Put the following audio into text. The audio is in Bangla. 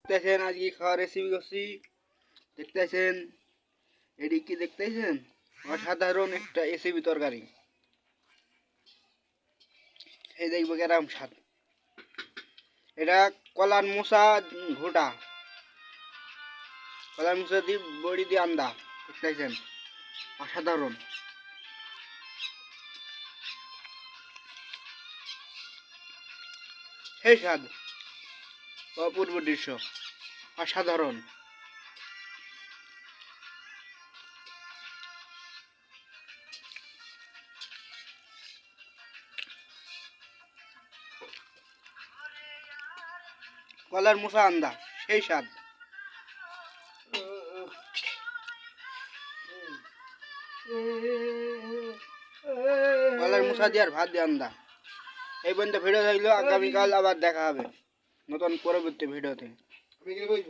দেখতেছেন আজকে খাওয়ার রেসিপি করছি। দেখতেছেন এটি কি দেখতেছেন? অসাধারণ একটা রেসিপি তরকারি। এই দেখবো কেরাম স্বাদ। এটা কলার মোচা ঘোটা, কলার মোচা দিয়ে বড়ি দিয়ে আন্দা। দেখতেছেন অসাধারণ। সেই স্বাদ, অপূর্ব দৃশ্য, অসাধারণ। কলার মোচা আন্দা, সেই স্বাদ। কলার মোচা দিয়ে আর ভাত দিয়ে আন্দা। এই পর্যন্ত ভিডিও থাকলেও আগামীকাল আবার দেখা হবে নতুন পরবর্তী ভিডিওতে।